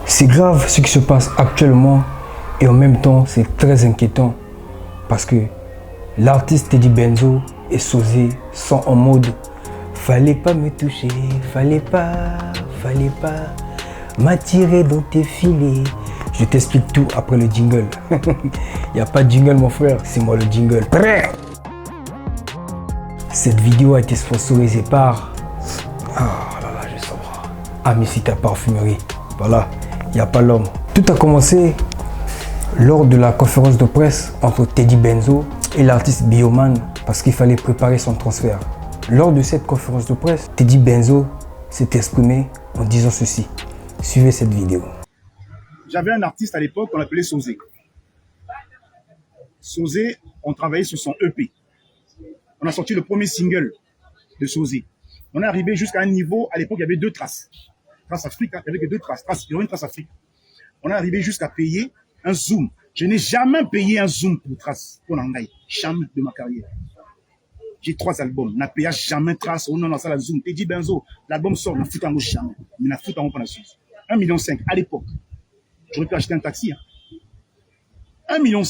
C'est grave ce qui se passe actuellement et en même temps c'est très inquiétant parce que l'artiste Teddy Benzo et Sosé sont en mode fallait pas me toucher, fallait pas m'attirer dans tes filets. Je t'explique tout après le jingle. Il n'y a pas de jingle mon frère, c'est moi le jingle. Cette vidéo a été sponsorisée par je sais pas. Amicita Parfumerie. Voilà, il n'y a pas l'homme. Tout a commencé lors de la conférence de presse entre Teddy Benzo et l'artiste Bioman parce qu'il fallait préparer son transfert. Lors de cette conférence de presse, Teddy Benzo s'est exprimé en disant ceci. Suivez cette vidéo. J'avais un artiste à l'époque qu'on appelait Sosé. Sosé, on travaillait sur son EP. On a sorti le premier single de Sosé. On est arrivé jusqu'à un niveau, à l'époque il y avait 2 traces. Trace Afrique, il n'y avait que 2 traces. Il y avait une trace Afrique. On est arrivé jusqu'à payer un zoom. Je n'ai jamais payé un zoom pour trace. Pour Nangaï. Jamais de ma carrière. J'ai 3 albums. On n'a payé jamais trace. On a lancé la zoom. Teddy Benzo, l'album sort, on a foutu en gauche jamais. Mais on a foutu en haut pour la suite. 1,5 million à l'époque. J'aurais pu acheter un taxi. 1,5 million.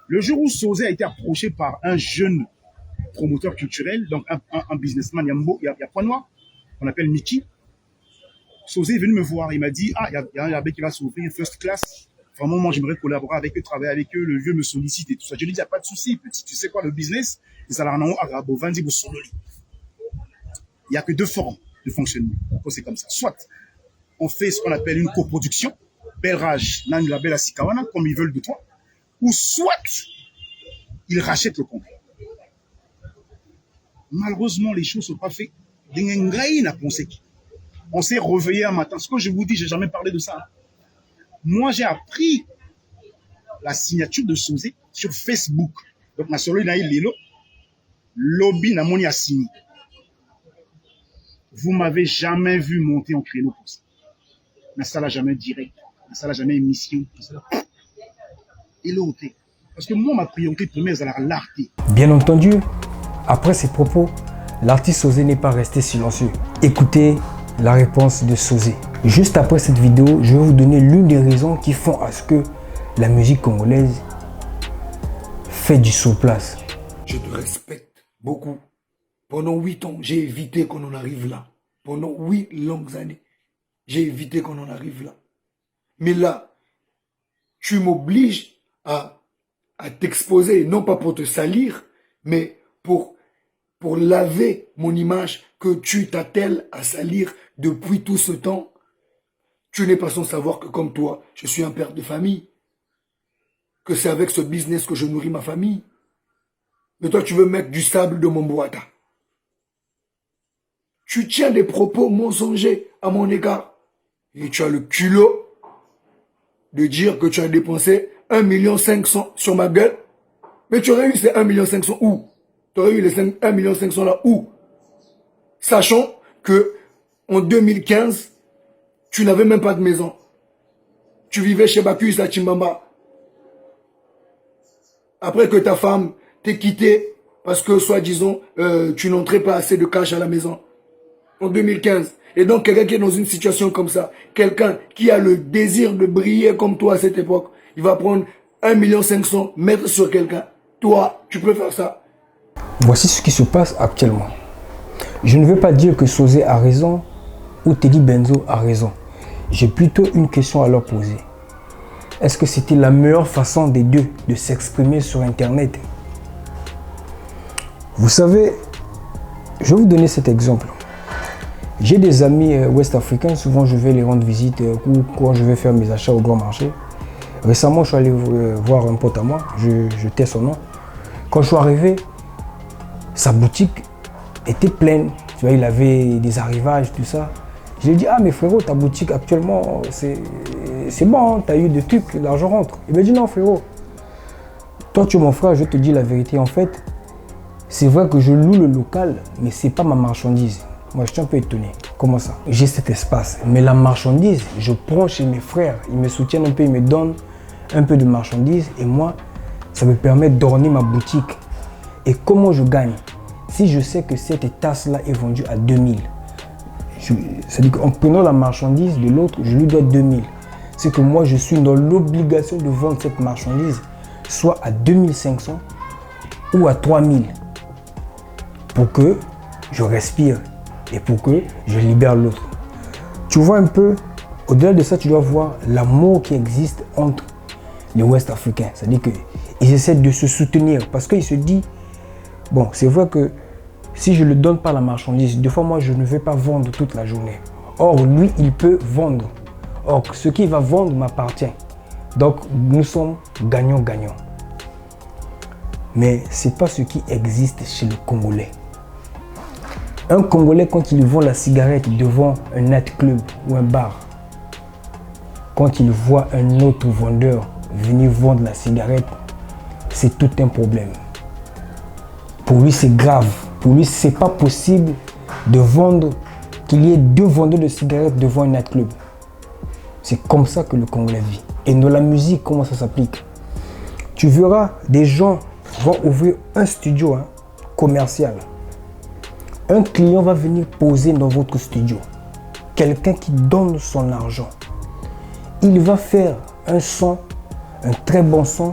Le jour où Sosé a été approché par un jeune promoteur culturel, donc un businessman, il y a Point Noir, qu'on appelle Mickey. Sosé est venu me voir, il m'a dit, il y a un label qui va s'ouvrir, First Class. Vraiment, moi, j'aimerais collaborer avec eux, travailler avec eux, le vieux me sollicite et tout ça. Je lui dis, il n'y a pas de souci, petit, tu sais quoi, le business, c'est ça, il n'y a que 2 formes de fonctionnement. C'est comme ça. Soit, on fait ce qu'on appelle une coproduction, Belrage, nan label à Sikawana, comme ils veulent de toi, ou soit, ils rachètent le compte. Malheureusement, les choses ne sont pas faites. On s'est réveillé un matin. Ce que je vous dis, je n'ai jamais parlé de ça. Moi, j'ai appris la signature de Sosé sur Facebook. Donc, ma solo, il a eu Lilo. Lobby n'a pas signé. Vous ne m'avez jamais vu monter en créneau pour ça. Mais ça n'a jamais direct. Mais ça n'a jamais émission. Et l'autre. Parce que moi, ma priorité première, c'est l'arté. Bien entendu, après ces propos, l'artiste Sosé n'est pas resté silencieux. Écoutez la réponse de Sosé. Juste après cette vidéo, je vais vous donner l'une des raisons qui font à ce que la musique congolaise fait du surplace. Je te respecte beaucoup. Pendant 8 ans, j'ai évité qu'on en arrive là. Pendant 8 longues années, j'ai évité qu'on en arrive là. Mais là, tu m'obliges à t'exposer, non pas pour te salir, mais pour laver mon image que tu t'attelles à salir depuis tout ce temps. Tu n'es pas sans savoir que comme toi, je suis un père de famille. Que c'est avec ce business que je nourris ma famille. Mais toi, tu veux mettre du sable de mon boîte. Tu tiens des propos mensongers à mon égard. Et tu as le culot de dire que tu as dépensé 1,5 million sur ma gueule. Mais tu aurais eu ces 1,5 million où? Tu aurais eu les 1,5 million là où? Sachant que en 2015, tu n'avais même pas de maison. Tu vivais chez Bacchus à Chimbamba. Après que ta femme t'ait quitté parce que, soi-disant, tu n'entrais pas assez de cash à la maison. En 2015. Et donc, quelqu'un qui est dans une situation comme ça, quelqu'un qui a le désir de briller comme toi à cette époque, il va prendre 1,5 million, mettre sur quelqu'un. Toi, tu peux faire ça. Voici ce qui se passe actuellement. Je ne veux pas dire que Sosé a raison ou Teddy Benzo a raison. J'ai plutôt une question à leur poser. Est-ce que c'était la meilleure façon des deux de s'exprimer sur Internet? Vous savez, je vais vous donner cet exemple. J'ai des amis ouest-africains, souvent je vais les rendre visite ou quand je vais faire mes achats au grand marché. Récemment, je suis allé voir un pote à moi, je tais son nom. Quand je suis arrivé, sa boutique était pleine. Tu vois, il avait des arrivages, tout ça. Je lui ai dit, ah mais frérot, ta boutique actuellement, c'est bon, hein, tu as eu des trucs, l'argent rentre. Il m'a dit, non frérot, toi tu es mon frère, je te dis la vérité. En fait, c'est vrai que je loue le local, mais c'est pas ma marchandise. Moi, je suis un peu étonné. Comment ça? J'ai cet espace, mais la marchandise, je prends chez mes frères. Ils me soutiennent un peu, ils me donnent un peu de marchandise. Et moi, ça me permet d'orner ma boutique. Et comment je gagne? Si je sais que cette tasse-là est vendue à 2000, c'est-à-dire qu'en prenant la marchandise de l'autre, je lui dois 2000. c'est que moi, je suis dans l'obligation de vendre cette marchandise, soit à 2500 ou à 3000, pour que je respire et pour que je libère l'autre. Tu vois un peu, au-delà de ça, tu dois voir l'amour qui existe entre les Ouest Africains. C'est-à-dire qu'ils essaient de se soutenir parce qu'ils se disent, bon, c'est vrai que si je ne le donne pas la marchandise, des fois, moi, je ne vais pas vendre toute la journée. Or, lui, il peut vendre. Or, ce qu'il va vendre m'appartient. Donc, nous sommes gagnants-gagnants. Mais ce n'est pas ce qui existe chez le Congolais. Un Congolais, quand il vend la cigarette devant un nightclub ou un bar, quand il voit un autre vendeur venir vendre la cigarette, c'est tout un problème. Pour lui, c'est grave. Pour lui, c'est pas possible de vendre, qu'il y ait 2 vendeurs de cigarettes devant un nightclub. C'est comme ça que le Congolais vit. Et dans la musique, comment ça s'applique? Tu verras, des gens vont ouvrir un studio commercial. Un client va venir poser dans votre studio. Quelqu'un qui donne son argent. Il va faire un son, un très bon son,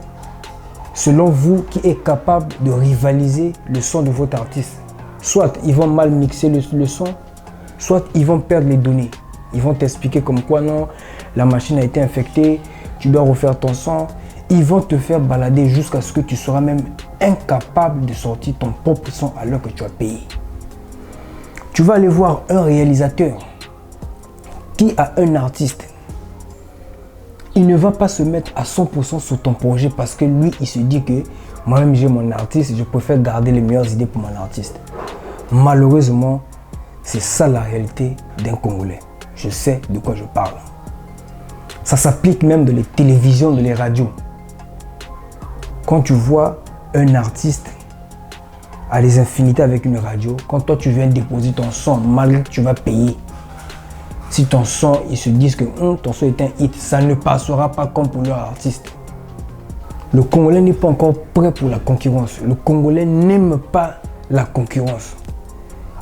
selon vous, qui est capable de rivaliser le son de votre artiste. Soit ils vont mal mixer le son, soit ils vont perdre les données. Ils vont t'expliquer comme quoi non, la machine a été infectée, tu dois refaire ton son. Ils vont te faire balader jusqu'à ce que tu seras même incapable de sortir ton propre son alors que tu as payé. Tu vas aller voir un réalisateur qui a un artiste. Il ne va pas se mettre à 100% sur ton projet parce que lui, il se dit que moi-même j'ai mon artiste, je préfère garder les meilleures idées pour mon artiste. Malheureusement, c'est ça la réalité d'un Congolais. Je sais de quoi je parle. Ça s'applique même dans les télévisions, dans les radios. Quand tu vois un artiste à les infinités avec une radio, quand toi tu viens déposer ton son, malgré que tu vas payer, si ton son, ils se disent que ton son est un hit, ça ne passera pas comme pour leur artiste. Le Congolais n'est pas encore prêt pour la concurrence. Le Congolais n'aime pas la concurrence.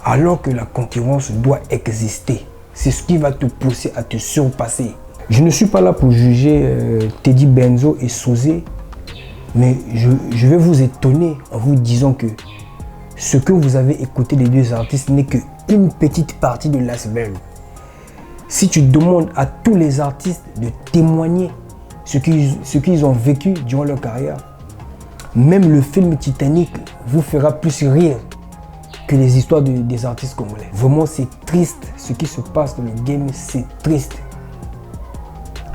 Alors que la concurrence doit exister. C'est ce qui va te pousser à te surpasser. Je ne suis pas là pour juger Teddy Benzo et Sosé, mais je vais vous étonner en vous disant que ce que vous avez écouté des 2 artistes n'est qu'une petite partie de l'iceberg. Si tu demandes à tous les artistes de témoigner ce qu'ils ont vécu durant leur carrière, même le film Titanic vous fera plus rire que les histoires des artistes congolais. Vraiment, c'est triste ce qui se passe dans le game, c'est triste.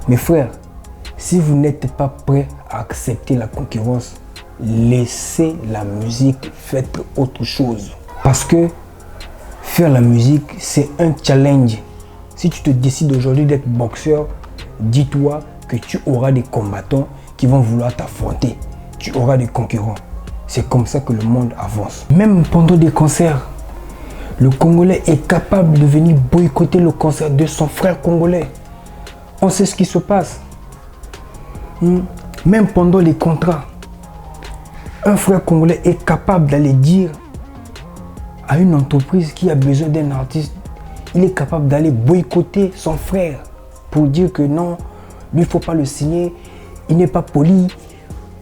Mes frères, si vous n'êtes pas prêts à accepter la concurrence, laissez la musique, faites autre chose. Parce que faire la musique, c'est un challenge. Si tu te décides aujourd'hui d'être boxeur, dis-toi que tu auras des combattants qui vont vouloir t'affronter. Tu auras des concurrents. C'est comme ça que le monde avance. Même pendant des concerts, le Congolais est capable de venir boycotter le concert de son frère congolais. On sait ce qui se passe. Même pendant les contrats, un frère congolais est capable d'aller dire à une entreprise qui a besoin d'un artiste, il est capable d'aller boycotter son frère pour dire que non, lui, il ne faut pas le signer, il n'est pas poli.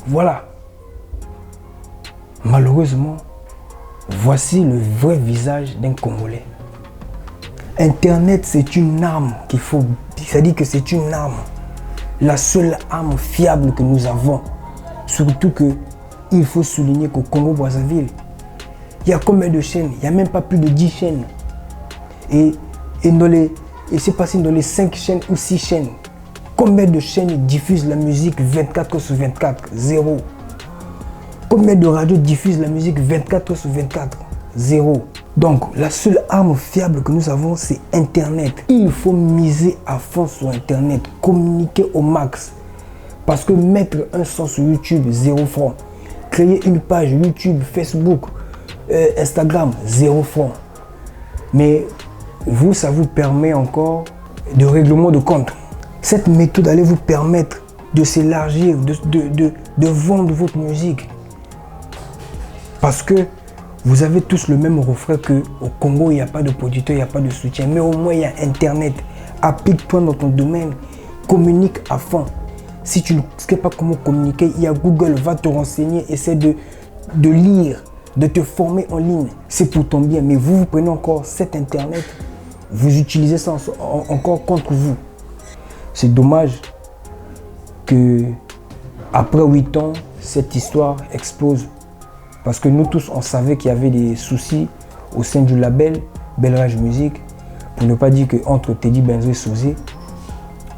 Voilà. Malheureusement, voici le vrai visage d'un Congolais. Internet, c'est une arme qu'il faut... C'est-à-dire que c'est une arme. La seule arme fiable que nous avons. Surtout qu'il faut souligner qu'au Congo-Brazzaville, il y a combien de chaînes? Il n'y a même pas plus de 10 chaînes. Et c'est passé dans les 5 chaînes ou 6 chaînes. Combien de chaînes diffusent la musique 24 heures sur 24? Zéro. Combien de radios diffusent la musique 24 heures sur 24? Zéro. Donc, la seule arme fiable que nous avons, c'est Internet. Il faut miser à fond sur Internet, communiquer au max. Parce que mettre un son sur YouTube, 0 francs. Créer une page YouTube, Facebook, Instagram, 0 francs. Mais vous, ça vous permet encore de règlement de compte. Cette méthode allait vous permettre de s'élargir, de vendre votre musique. Parce que vous avez tous le même refrain qu'au Congo, il n'y a pas de producteur, il n'y a pas de soutien. Mais au moins, il y a Internet. Applique-toi dans ton domaine. communique à fond. Si tu ne sais pas comment communiquer, il y a Google, va te renseigner, essaie de lire, de te former en ligne. C'est pour ton bien, mais vous prenez encore cet internet, vous utilisez ça encore contre vous. C'est dommage que après 8 ans, cette histoire explose. Parce que nous tous, on savait qu'il y avait des soucis au sein du label Bel Rage Musique, pour ne pas dire qu'entre Teddy Benzo et Sosé,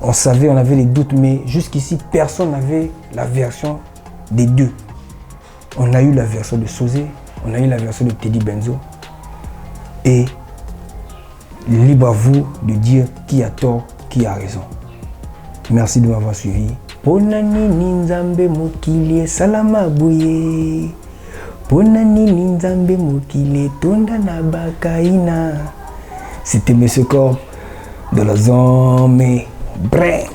on savait, on avait les doutes, mais jusqu'ici, personne n'avait la version des deux. On a eu la version de Sosé, on a eu la version de Teddy Benzo. Et libre à vous de dire qui a tort, qui a raison. Merci de m'avoir suivi. Ponani ninzambe mokili salama bouye. Ponani ninzambe mokili tonda na bakaina. C'était M. Corp de la zone. Bref.